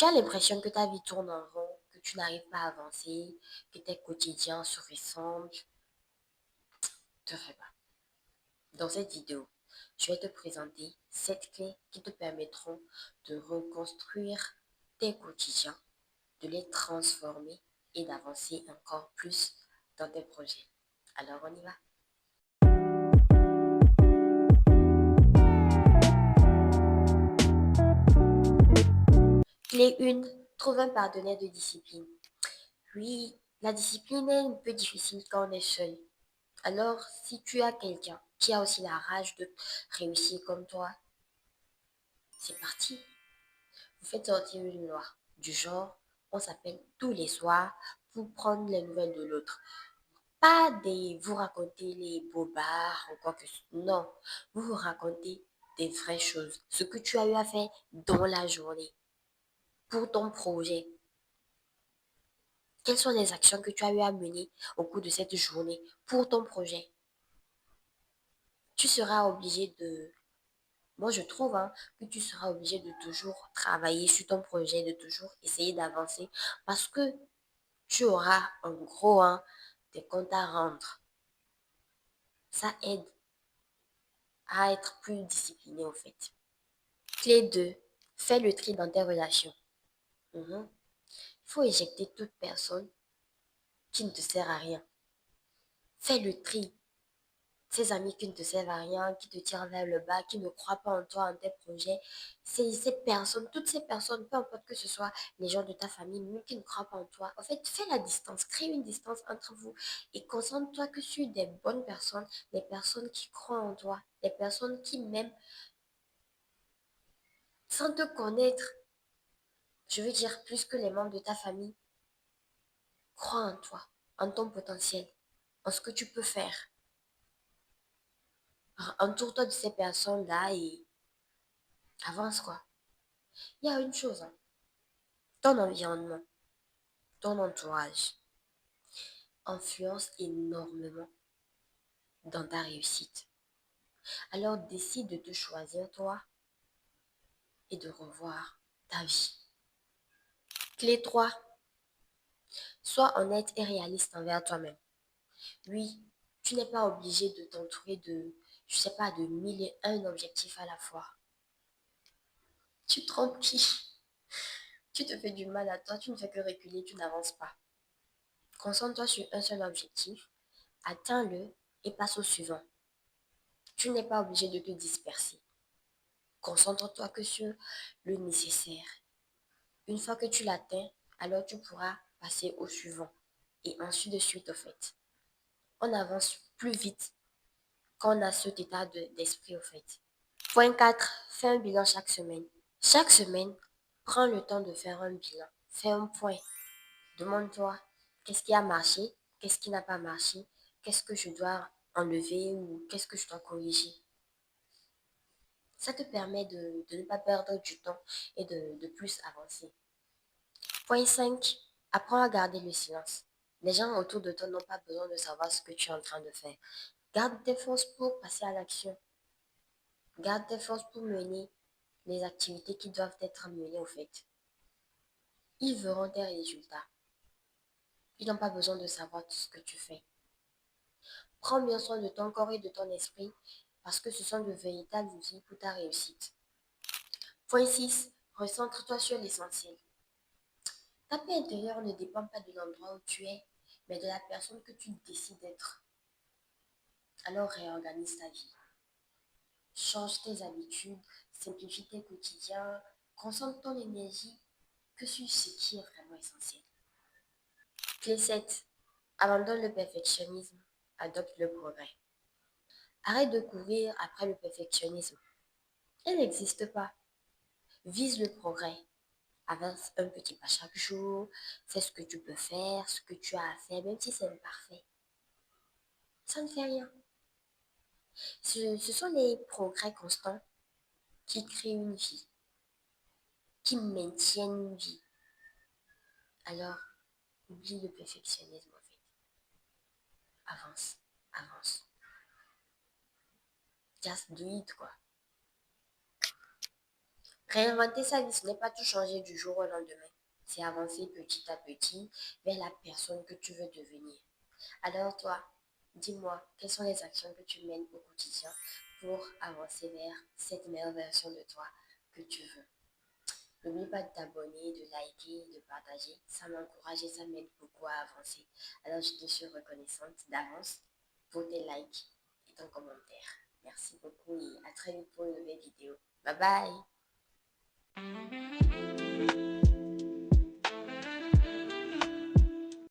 Tu as l'impression que ta vie tourne en rond, que tu n'arrives pas à avancer, que tes quotidiens se ressemblent. Te fais pas. Dans cette vidéo, je vais te présenter 7 clés qui te permettront de reconstruire tes quotidiens, de les transformer et d'avancer encore plus dans tes projets. Alors on y va. Clé 1, trouve un partenaire de discipline. Oui, la discipline est un peu difficile quand on est seul. Alors, si tu as quelqu'un qui a aussi la rage de réussir comme toi, c'est parti. Vous faites sortir une loi du genre, on s'appelle tous les soirs pour prendre les nouvelles de l'autre. Pas des vous raconter les bobards ou quoi que ce soit. Non, vous vous racontez des vraies choses. Ce que tu as eu à faire dans la journée pour ton projet. Quelles sont les actions que tu as eu à mener au cours de cette journée pour ton projet? Tu seras obligé de Moi, je trouve que tu seras obligé de toujours travailler sur ton projet, de toujours essayer d'avancer parce que tu auras en gros des comptes à rendre. Ça aide à être plus discipliné au fait. Clé 2, fais le tri dans tes relations. Il faut éjecter toute personne qui ne te sert à rien. Fais le tri. Ces amis qui ne te servent à rien, qui te tirent vers le bas, qui ne croient pas en toi, en tes projets, ces personnes, toutes ces personnes, peu importe que ce soit les gens de ta famille, même qui ne croient pas en toi, en fait, fais la distance, crée une distance entre vous et concentre-toi que sur des bonnes personnes, des personnes qui croient en toi, des personnes qui m'aiment sans te connaître, je veux dire plus que les membres de ta famille, croient en toi, en ton potentiel, en ce que tu peux faire. Entoure-toi de ces personnes-là et avance quoi. Il y a une chose, ton environnement, ton entourage influence énormément dans ta réussite. Alors décide de te choisir toi et de revoir ta vie. Clé 3, sois honnête et réaliste envers toi-même. Oui, tu n'es pas obligé de t'entourer de, je sais pas, de mille et un objectifs à la fois. Tu te remplis, tu te fais du mal à toi, tu ne fais que reculer, tu n'avances pas. Concentre-toi sur un seul objectif, atteins-le et passe au suivant. Tu n'es pas obligé de te disperser. Concentre-toi que sur le nécessaire. Une fois que tu l'atteins, alors tu pourras passer au suivant. Et ainsi de suite, au fait. On avance plus vite quand on a cet état d'esprit, au fait. Point 4, fais un bilan chaque semaine. Chaque semaine, prends le temps de faire un bilan. Fais un point. Demande-toi, qu'est-ce qui a marché? Qu'est-ce qui n'a pas marché? Qu'est-ce que je dois enlever ou qu'est-ce que je dois corriger? Ça te permet de ne pas perdre du temps et de plus avancer. Point 5, apprends à garder le silence. Les gens autour de toi n'ont pas besoin de savoir ce que tu es en train de faire. Garde tes forces pour passer à l'action. Garde tes forces pour mener les activités qui doivent être menées au fait. Ils verront tes résultats. Ils n'ont pas besoin de savoir tout ce que tu fais. Prends bien soin de ton corps et de ton esprit parce que ce sont de véritables outils pour ta réussite. Point 6, recentre-toi sur l'essentiel. Ta paix intérieure ne dépend pas de l'endroit où tu es, mais de la personne que tu décides d'être. Alors réorganise ta vie. Change tes habitudes, simplifie tes quotidiens, concentre ton énergie que sur ce qui est vraiment essentiel. Clé 7. Abandonne le perfectionnisme, adopte le progrès. Arrête de courir après le perfectionnisme. Il n'existe pas. Vise le progrès. Avance un petit pas chaque jour. Fais ce que tu peux faire, ce que tu as à faire, même si c'est imparfait. Ça ne fait rien. Ce sont les progrès constants qui créent une vie, qui maintiennent une vie. Alors, oublie le perfectionnisme en fait. Avance, avance. Just do it quoi. Réinventer sa vie, ce n'est pas tout changer du jour au lendemain. C'est avancer petit à petit vers la personne que tu veux devenir. Alors toi, dis-moi, quelles sont les actions que tu mènes au quotidien pour avancer vers cette meilleure version de toi que tu veux. N'oublie pas de t'abonner, de liker, de partager. Ça m'encourage et ça m'aide beaucoup à avancer. Alors je te suis reconnaissante d'avance pour tes likes et ton commentaire. Merci beaucoup et à très vite pour une nouvelle vidéo. Bye bye!